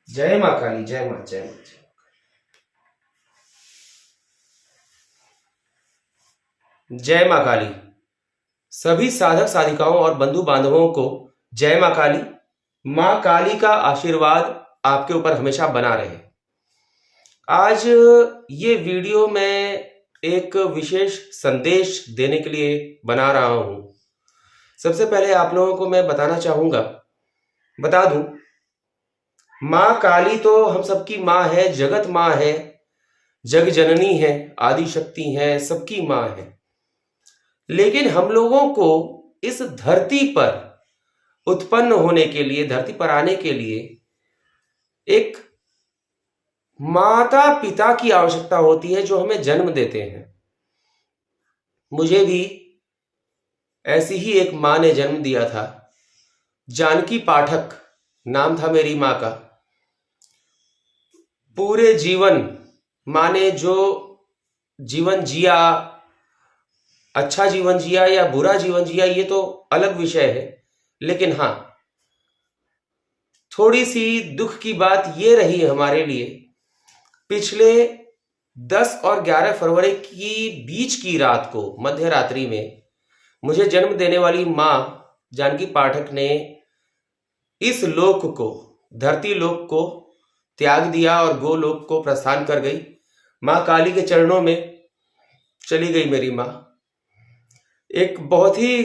जय माँ काली, जय माँ, जय माँ। जय माँ काली। सभी साधक साधिकाओं और बंधु बांधवों को जय माँ काली। माँ काली का आशीर्वाद आपके ऊपर हमेशा बना रहे। आज ये वीडियो मैं एक विशेष संदेश देने के लिए बना रहा हूँ। सबसे पहले आप लोगों को मैं बता दूं, माँ काली तो हम सबकी माँ है, जगत माँ है, जग जननी है, आदि शक्ति है, सबकी माँ है। लेकिन हम लोगों को इस धरती पर उत्पन्न होने के लिए, धरती पर आने के लिए एक माता पिता की आवश्यकता होती है जो हमें जन्म देते हैं। मुझे भी ऐसी ही एक माँ ने जन्म दिया था। जानकी पाठक नाम था मेरी माँ का। पूरे जीवन माँ ने जो जीवन जिया, अच्छा जीवन जिया या बुरा जीवन जिया, ये तो अलग विषय है। लेकिन हाँ, थोड़ी सी दुख की बात ये रही हमारे लिए, पिछले 10 और 11 फरवरी की बीच की रात को, मध्य रात्रि में, मुझे जन्म देने वाली माँ जानकी पाठक ने इस लोक को, धरती लोक को त्याग दिया और गोलोक को प्रस्थान कर गई। माँ काली के चरणों में चली गई मेरी माँ। एक बहुत ही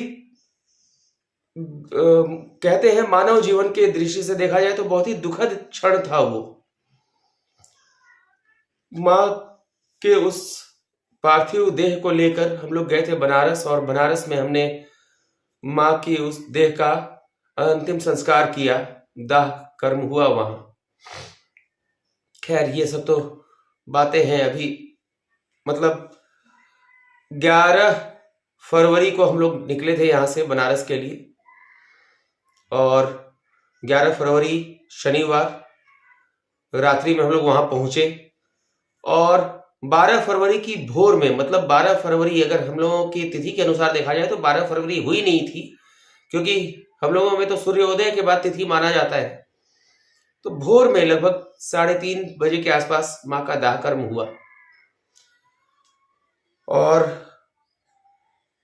कहते हैं मानव जीवन के दृष्टि से देखा जाए तो बहुत ही दुखद क्षण था वो। माँ के उस पार्थिव देह को लेकर हम लोग गए थे बनारस, और बनारस में हमने माँ की उस देह का अंतिम संस्कार किया, दाह कर्म हुआ वहां। खैर, ये सब तो बातें हैं। अभी मतलब 11 फरवरी को हम लोग निकले थे यहाँ से बनारस के लिए, और 11 फरवरी शनिवार रात्रि में हम लोग वहां पहुंचे, और 12 फरवरी की भोर में, मतलब 12 फरवरी अगर हम लोगों की तिथि के अनुसार देखा जाए तो 12 फरवरी हुई नहीं थी, क्योंकि हम लोगों में तो सूर्योदय के बाद तिथि माना जाता है। तो भोर में लगभग 3:30 बजे के आसपास माँ का दाह कर्म हुआ, और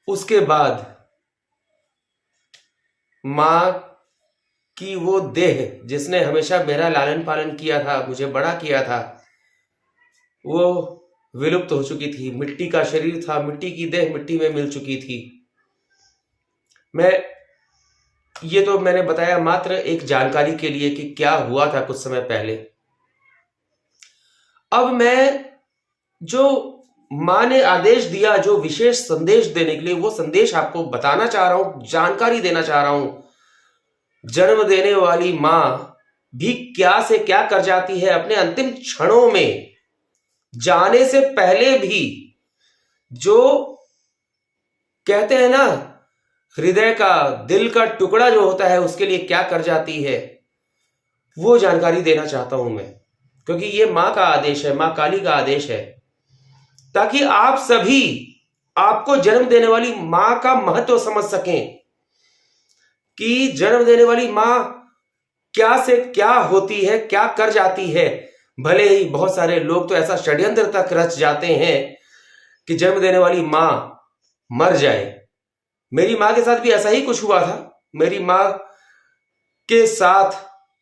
उसके बाद माँ की वो देह जिसने हमेशा मेरा लालन पालन किया था, मुझे बड़ा किया था, वो विलुप्त हो चुकी थी। मिट्टी का शरीर था, मिट्टी की देह मिट्टी में मिल चुकी थी। ये तो मैंने बताया मात्र एक जानकारी के लिए कि क्या हुआ था कुछ समय पहले। अब मैं जो माँ ने आदेश दिया, जो विशेष संदेश देने के लिए, वो संदेश आपको बताना चाह रहा हूं, जानकारी देना चाह रहा हूं। जन्म देने वाली माँ भी क्या से क्या कर जाती है अपने अंतिम क्षणों में, जाने से पहले भी। जो कहते हैं ना, हृदय का, दिल का टुकड़ा जो होता है, उसके लिए क्या कर जाती है, वो जानकारी देना चाहता हूं मैं, क्योंकि ये मां का आदेश है, मां काली का आदेश है, ताकि आप सभी आपको जन्म देने वाली मां का महत्व समझ सकें कि जन्म देने वाली मां क्या से क्या होती है, क्या कर जाती है। भले ही बहुत सारे लोग तो ऐसा षड्यंत्र तक रच जाते हैं कि जन्म देने वाली मां मर जाए। मेरी मां के साथ भी ऐसा ही कुछ हुआ था। मेरी मां के साथ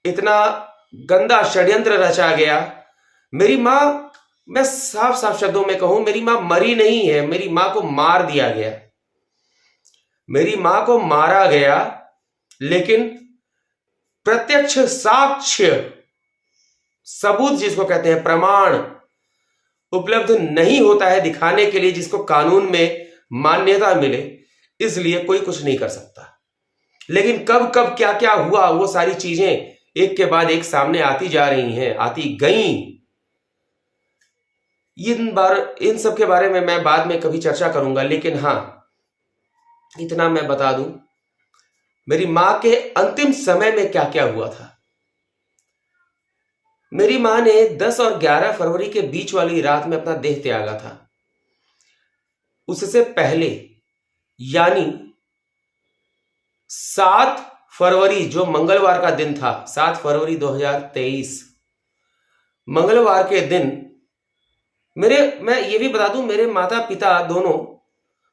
इतना गंदा षड्यंत्र रचा गया। मेरी मां, मैं साफ साफ शब्दों में कहूं, मेरी मां मरी नहीं है, मेरी मां को मार दिया गया। मेरी मां को मारा गया, लेकिन प्रत्यक्ष साक्ष्य, सबूत जिसको कहते हैं, प्रमाण उपलब्ध नहीं होता है दिखाने के लिए, जिसको कानून में मान्यता मिले, इसलिए कोई कुछ नहीं कर सकता। लेकिन कब कब क्या क्या हुआ, वो सारी चीजें एक के बाद एक सामने आती जा रही हैं, आती गईं। इन सब के बारे में मैं बाद में कभी चर्चा करूंगा, लेकिन हां, इतना मैं बता दूं, मेरी मां के अंतिम समय में क्या क्या हुआ था। मेरी मां ने 10 और 11 फरवरी के बीच वाली रात में अपना देह त्यागा था। उससे पहले, यानी 7 फरवरी, जो मंगलवार का दिन था, 7 फरवरी 2023, मंगलवार के दिन मैं ये भी बता दूं, मेरे माता पिता दोनों,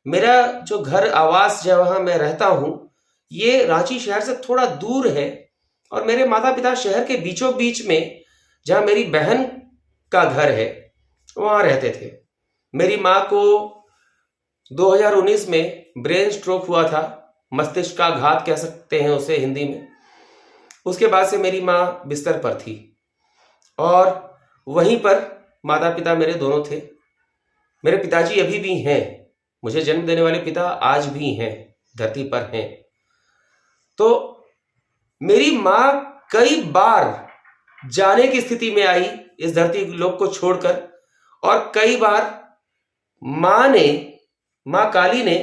मेरा जो घर आवास जहाँ मैं रहता हूं ये रांची शहर से थोड़ा दूर है, और मेरे माता पिता शहर के बीचों बीच में जहां मेरी बहन का घर है वहां रहते थे। मेरी माँ को 2019 में ब्रेन स्ट्रोक हुआ था, मस्तिष्क का घात कह सकते हैं उसे हिंदी में। उसके बाद से मेरी माँ बिस्तर पर थी और वहीं पर माता पिता मेरे दोनों थे। मेरे पिताजी अभी भी हैं, मुझे जन्म देने वाले पिता आज भी हैं, धरती पर हैं। तो मेरी माँ कई बार जाने की स्थिति में आई इस धरती लोक को छोड़कर, और कई बार माँ काली ने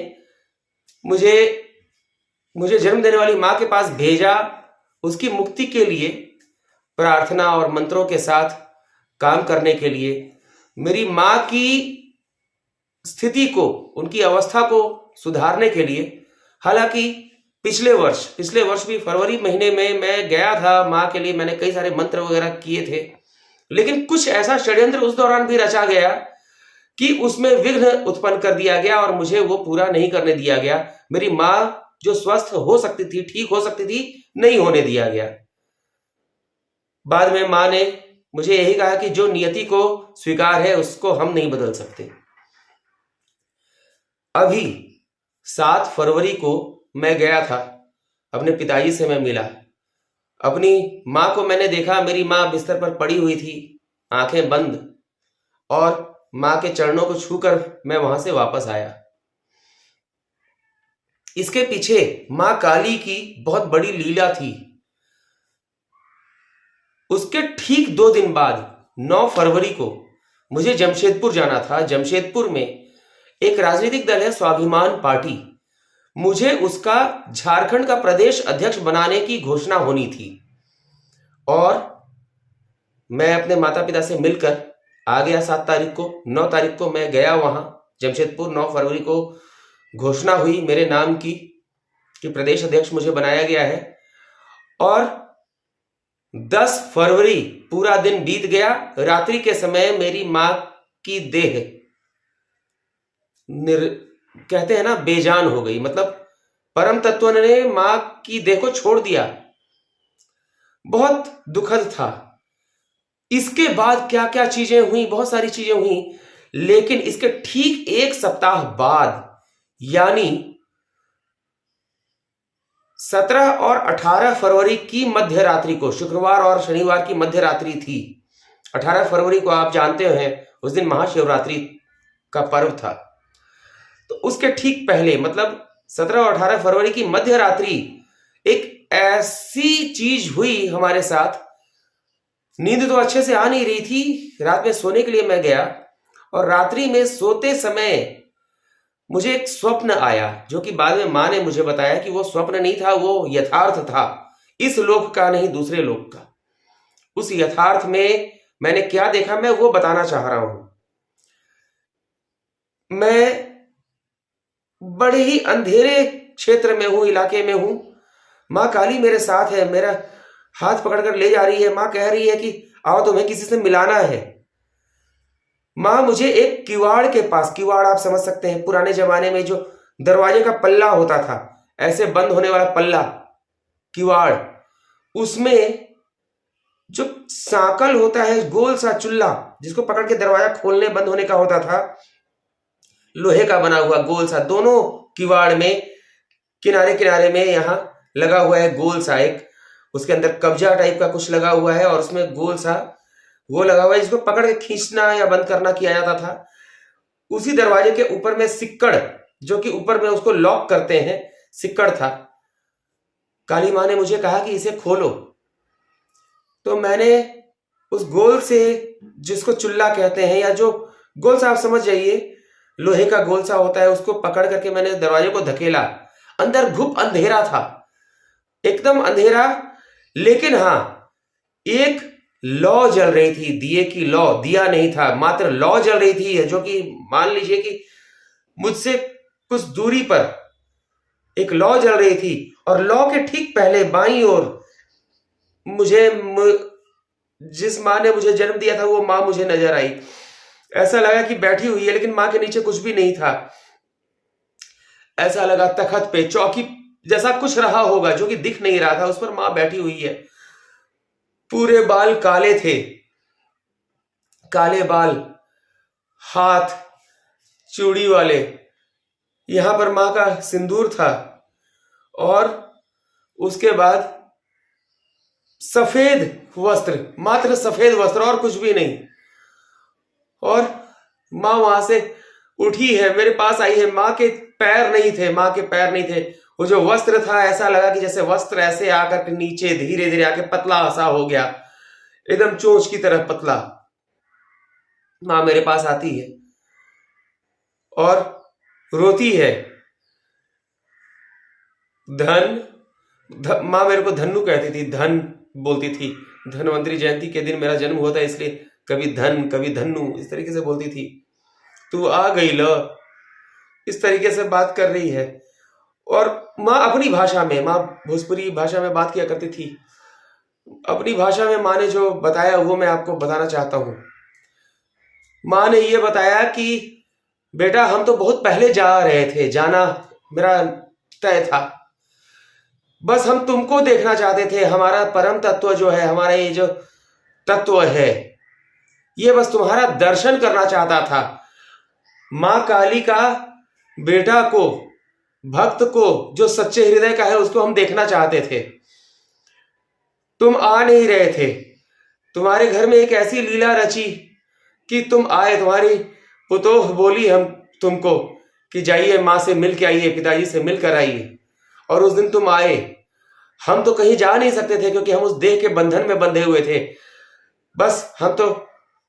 मुझे जन्म देने वाली माँ के पास भेजा, उसकी मुक्ति के लिए प्रार्थना और मंत्रों के साथ काम करने के लिए, मेरी माँ की स्थिति को, उनकी अवस्था को सुधारने के लिए। हालांकि पिछले वर्ष भी फरवरी महीने में मैं गया था माँ के लिए, मैंने कई सारे मंत्र वगैरह किए थे, लेकिन कुछ ऐसा षड्यंत्र उस दौरान भी रचा गया कि उसमें विघ्न उत्पन्न कर दिया गया और मुझे वो पूरा नहीं करने दिया गया। मेरी माँ जो स्वस्थ हो सकती थी, ठीक हो सकती थी, नहीं होने दिया गया। बाद में माँ ने मुझे यही कहा कि जो नियति को स्वीकार है उसको हम नहीं बदल सकते। अभी 7 फरवरी को मैं गया था, अपने पिताजी से मैं मिला। अपनी माँ को मैंने देखा, मेरी माँ बिस्तर पर पड़ी हुई थी, आंखें बंद, और माँ के चरणों को छूकर मैं वहां से वापस आया। इसके पीछे माँ काली की बहुत बड़ी लीला थी। उसके ठीक 2 दिन बाद 9 फरवरी को मुझे जमशेदपुर जाना था। जमशेदपुर में एक राजनीतिक दल है स्वाभिमान पार्टी, मुझे उसका झारखंड का प्रदेश अध्यक्ष बनाने की घोषणा होनी थी, और मैं अपने माता पिता से मिलकर आ गया 7 तारीख को। 9 तारीख को मैं गया वहां जमशेदपुर। 9 फरवरी को घोषणा हुई मेरे नाम की कि प्रदेश अध्यक्ष मुझे बनाया गया है, और 10 फरवरी पूरा दिन बीत गया। रात्रि के समय मेरी मां की देह कहते हैं ना बेजान हो गई, मतलब परम तत्व ने मां की देह को छोड़ दिया। बहुत दुखद था। इसके बाद क्या क्या चीजें हुई, बहुत सारी चीजें हुई, लेकिन इसके ठीक 1 सप्ताह बाद, यानी 17 और 18 फरवरी की मध्य रात्रि को, शुक्रवार और शनिवार की मध्य रात्रि थी। 18 फरवरी को आप जानते हैं उस दिन महाशिवरात्रि का पर्व था। तो उसके ठीक पहले, मतलब 17 और 18 फरवरी की मध्य रात्रि, एक ऐसी चीज हुई हमारे साथ। नींद तो अच्छे से आ नहीं रही थी, रात में सोने के लिए मैं गया, और रात्रि में सोते समय मुझे एक स्वप्न आया, जो कि बाद में मां ने मुझे बताया कि वो स्वप्न नहीं था, वो यथार्थ था, इस लोक का नहीं, दूसरे लोक का। उस यथार्थ में मैंने क्या देखा, मैं वो बताना चाह रहा हूं। मैं बड़े ही अंधेरे क्षेत्र में हूं, इलाके में हूं। मां काली मेरे साथ है, मेरा हाथ पकड़कर ले जा रही है। मां कह रही है कि आओ, तुम्हें किसी से मिलाना है। मां मुझे एक किवाड़ के पास, किवाड़ आप समझ सकते हैं, पुराने जमाने में जो दरवाजे का पल्ला होता था, ऐसे बंद होने वाला पल्ला, किवाड़, उसमें जो सांकल होता है, गोल सा चुल्ला जिसको पकड़ के दरवाजा खोलने बंद होने का होता था, लोहे का बना हुआ गोल सा, दोनों किवाड़ में किनारे किनारे में यहां लगा हुआ है गोल सा एक, उसके अंदर कब्जा टाइप का कुछ लगा हुआ है, और उसमें गोल सा वो लगा हुआ है जिसको पकड़ के खींचना या बंद करना किया जाता था। उसी दरवाजे के ऊपर में सिक्कड़, जो कि ऊपर में उसको लॉक करते हैं, सिक्कड़ था। काली मां ने मुझे कहा कि इसे खोलो। तो मैंने उस गोल से, जिसको चुल्ला कहते हैं, या जो गोल सा आप समझ जाइए, लोहे का गोल सा होता है, उसको पकड़ करके मैंने दरवाजे को धकेला। अंदर घुप अंधेरा था, एकदम अंधेरा, लेकिन हां, एक लौ जल रही थी, दिए की लौ, दिया नहीं था, मात्र लौ जल रही थी, जो कि मान लीजिए कि मुझसे कुछ दूरी पर एक लौ जल रही थी, और लौ के ठीक पहले बाईं ओर मुझे जिस माँ ने मुझे जन्म दिया था वो माँ मुझे नजर आई। ऐसा लगा कि बैठी हुई है, लेकिन माँ के नीचे कुछ भी नहीं था। ऐसा लगा तखत पे, चौकी जैसा कुछ रहा होगा जो कि दिख नहीं रहा था, उस पर माँ बैठी हुई है। पूरे बाल काले थे, काले बाल, हाथ चूड़ी वाले। यहां पर माँ का सिंदूर था और उसके बाद सफेद वस्त्र, मात्र सफेद वस्त्र और कुछ भी नहीं। और माँ वहां से उठी है, मेरे पास आई है। माँ के पैर नहीं थे, माँ के पैर नहीं थे। वो जो वस्त्र था, ऐसा लगा कि जैसे वस्त्र ऐसे आकर के नीचे धीरे धीरे आके पतला सा हो गया, एकदम चोंच की तरह पतला। माँ मेरे पास आती है और रोती है। माँ मेरे को धन्नू कहती थी, धन बोलती थी। धन्वंतरी जयंती के दिन मेरा जन्म हुआ था, इसलिए कभी धन कभी धन्नू इस तरीके से बोलती थी। तू आ गई ल, इस तरीके से बात कर रही है। और माँ अपनी भाषा में, माँ भोजपुरी भाषा में बात किया करती थी। अपनी भाषा में माँ ने जो बताया वो मैं आपको बताना चाहता हूं। माँ ने ये बताया कि बेटा हम तो बहुत पहले जा रहे थे, जाना मेरा तय था, बस हम तुमको देखना चाहते थे। हमारा परम तत्व जो है, हमारा ये जो तत्व है, ये बस तुम्हारा दर्शन करना चाहता था। माँ काली का बेटा को, भक्त को, जो सच्चे हृदय का है, उसको हम देखना चाहते थे। तुम आ नहीं रहे थे। तुम्हारे घर में एक ऐसी लीला रची कि तुम आए। तुम्हारी पुतोह बोली हम तुमको कि जाइए माँ से मिल के आइए, पिताजी से मिल कर आइए। और उस दिन तुम आए। हम तो कहीं जा नहीं सकते थे क्योंकि हम उस देह के बंधन में बंधे हुए थे। बस हम तो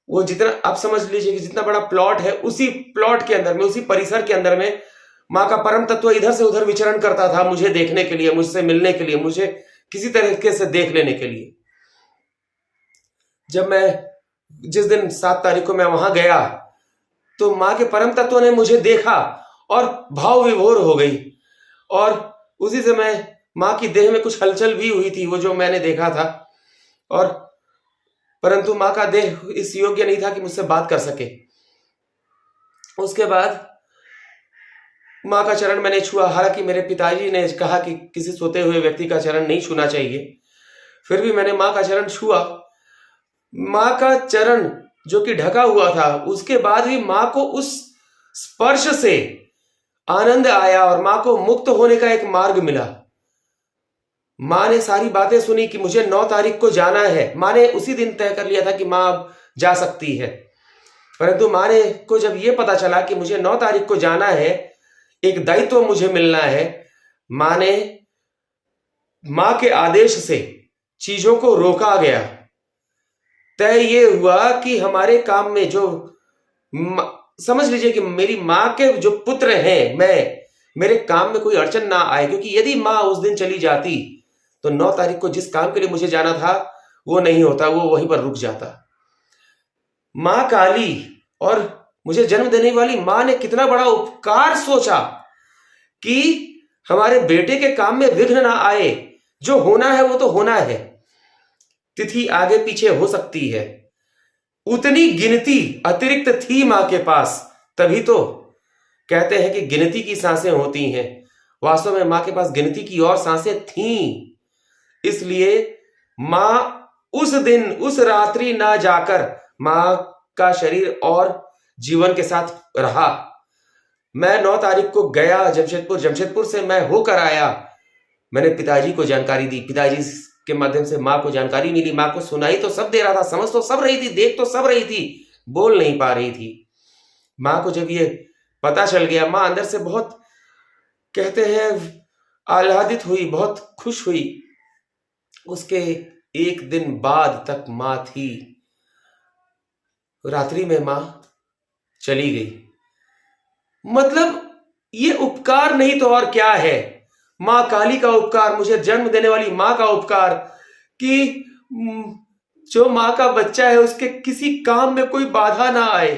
वो जितना, आप समझ लीजिए कि जितना बड़ा प्लॉट है, उसी प्लॉट के अंदर में, उसी परिसर के अंदर में माँ का परम तत्व इधर से उधर विचरण करता था, मुझे देखने के लिए, मुझसे मिलने के लिए, मुझे किसी तरीके से देख लेने के लिए। जब मैं जिस दिन 7 तारीख को मैं वहां गया तो माँ के परम तत्व ने मुझे देखा और भाव विभोर हो गई। और उसी समय माँ की देह में कुछ हलचल भी हुई थी, वो जो मैंने देखा था। और परंतु माँ का देह इस योग्य नहीं था कि मुझसे बात कर सके। उसके बाद माँ का चरण मैंने छुआ। हालांकि मेरे पिताजी ने कहा कि किसी सोते हुए व्यक्ति का चरण नहीं छूना चाहिए, फिर भी मैंने माँ का चरण छुआ। माँ का चरण जो कि ढका हुआ था, उसके बाद भी माँ को उस स्पर्श से आनंद आया और माँ को मुक्त होने का एक मार्ग मिला। माँ ने सारी बातें सुनी कि मुझे 9 तारीख को जाना है। माँ ने उसी दिन तय कर लिया था कि माँ अब जा सकती है। परंतु माँ ने को जब ये पता चला कि मुझे 9 तारीख को जाना है, एक दायित्व मुझे मिलना है, माँ ने, माँ के आदेश से चीजों को रोका गया। तय ये हुआ कि हमारे काम में जो, समझ लीजिए कि मेरी माँ के जो पुत्र हैं, मेरे काम में कोई अड़चन ना आए। क्योंकि यदि माँ उस दिन चली जाती तो 9 तारीख को जिस काम के लिए मुझे जाना था वो नहीं होता, वो वहीं पर रुक जाता। माँ काली और मुझे जन्म देने वाली माँ ने कितना बड़ा उपकार सोचा कि हमारे बेटे के काम में विघ्न ना आए। जो होना है वो तो होना है, तिथि आगे पीछे हो सकती है, उतनी गिनती अतिरिक्त थी मां के पास। तभी तो कहते हैं कि गिनती की सांसें होती हैं। वास्तव में मां के पास गिनती की और सांसें थीं। इसलिए मां उस दिन, उस रात्रि ना जाकर मां का शरीर और जीवन के साथ रहा। मैं 9 तारीख को गया जमशेदपुर, जमशेदपुर से मैं होकर आया। मैंने पिताजी को जानकारी दी, पिताजी के माध्यम से माँ को जानकारी मिली। माँ को सुनाई तो सब दे रहा था, समझ तो सब रही थी, देख तो सब रही थी, बोल नहीं पा रही थी। माँ को जब ये पता चल गया, माँ अंदर से बहुत, कहते हैं, आह्लादित हुई, बहुत खुश हुई। उसके एक दिन बाद तक माँ थी। रात्रि में माँ चली गई। मतलब ये उपकार नहीं तो और क्या है, माँ काली का उपकार, मुझे जन्म देने वाली माँ का उपकार, कि जो माँ का बच्चा है उसके किसी काम में कोई बाधा ना आए।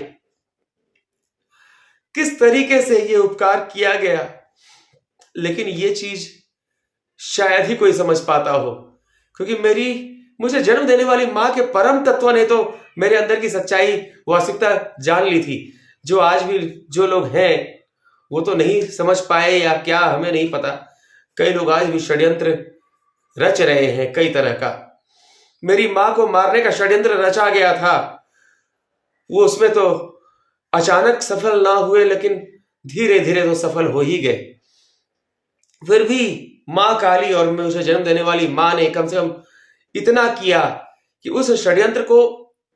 किस तरीके से ये उपकार किया गया। लेकिन ये चीज शायद ही कोई समझ पाता हो, क्योंकि मेरी मुझे जन्म देने वाली माँ के परम तत्व ने तो मेरे अंदर की सच्चाई, वास्तविकता जान ली थी। जो आज भी जो लोग हैं वो तो नहीं समझ पाए या क्या, हमें नहीं पता। कई लोग आज भी षड्यंत्र रच रहे हैं कई तरह का। मेरी माँ को मारने का षड्यंत्र रचा गया था, वो उसमें तो अचानक सफल ना हुए, लेकिन धीरे धीरे तो सफल हो ही गए। फिर भी माँ काली और मुझे जन्म देने वाली माँ ने कम से कम इतना किया कि उस षड्यंत्र को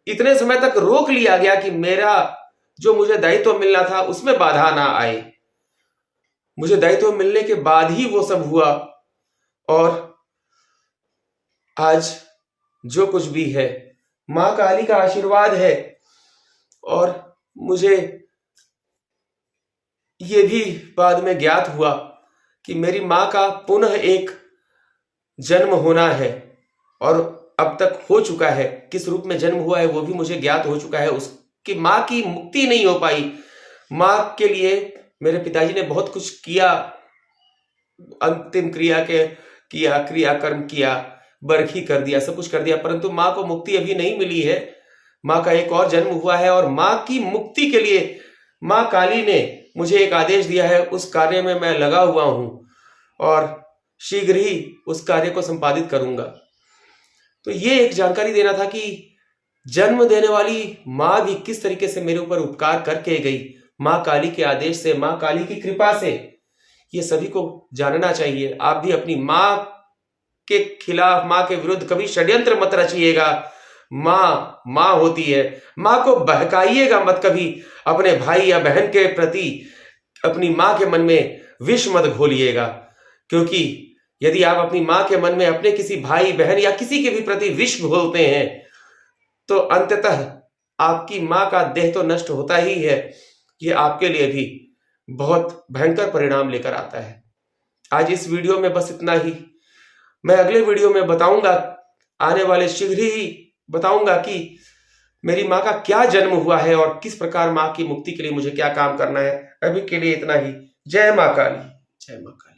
इतने समय तक रोक लिया गया कि मेरा जो मुझे दायित्व मिलना था उसमें बाधा ना आए। मुझे दायित्व मिलने के बाद ही वो सब हुआ, और आज जो कुछ भी है माँ काली का आशीर्वाद है। और मुझे ये भी बाद में ज्ञात हुआ कि मेरी माँ का पुनः एक जन्म होना है, और अब तक हो चुका है। किस रूप में जन्म हुआ है वो भी मुझे ज्ञात हो चुका है। उसकी माँ की मुक्ति नहीं हो पाई। माँ के लिए मेरे पिताजी ने बहुत कुछ किया, अंतिम क्रियाकर्म किया, बरखी कर दिया, सब कुछ कर दिया, परंतु माँ को मुक्ति अभी नहीं मिली है। माँ का एक और जन्म हुआ है, और माँ की मुक्ति के लिए माँ काली ने मुझे एक आदेश दिया है। उस कार्य में मैं लगा हुआ हूं और शीघ्र ही उस कार्य को संपादित करूंगा। तो ये एक जानकारी देना था कि जन्म देने वाली माँ भी किस तरीके से मेरे ऊपर उपकार करके गई, माँ काली के आदेश से, माँ काली की कृपा से। ये सभी को जानना चाहिए। आप भी अपनी माँ के खिलाफ, माँ के विरुद्ध कभी षड्यंत्र मत रचिएगा। माँ माँ होती है, माँ को बहकाइएगा मत कभी। अपने भाई या बहन के प्रति अपनी माँ के मन में विष मत घोलिएगा, क्योंकि यदि आप अपनी माँ के मन में अपने किसी भाई बहन या किसी के भी प्रति विष घोलते हैं तो अंततः आपकी माँ का देह तो नष्ट होता ही है, ये आपके लिए भी बहुत भयंकर परिणाम लेकर आता है। आज इस वीडियो में बस इतना ही। मैं अगले वीडियो में बताऊंगा, आने वाले शीघ्र ही बताऊंगा कि मेरी माँ का क्या जन्म हुआ है और किस प्रकार माँ की मुक्ति के लिए मुझे क्या काम करना है। अभी के लिए इतना ही। जय माँ काली, जय माँ काली।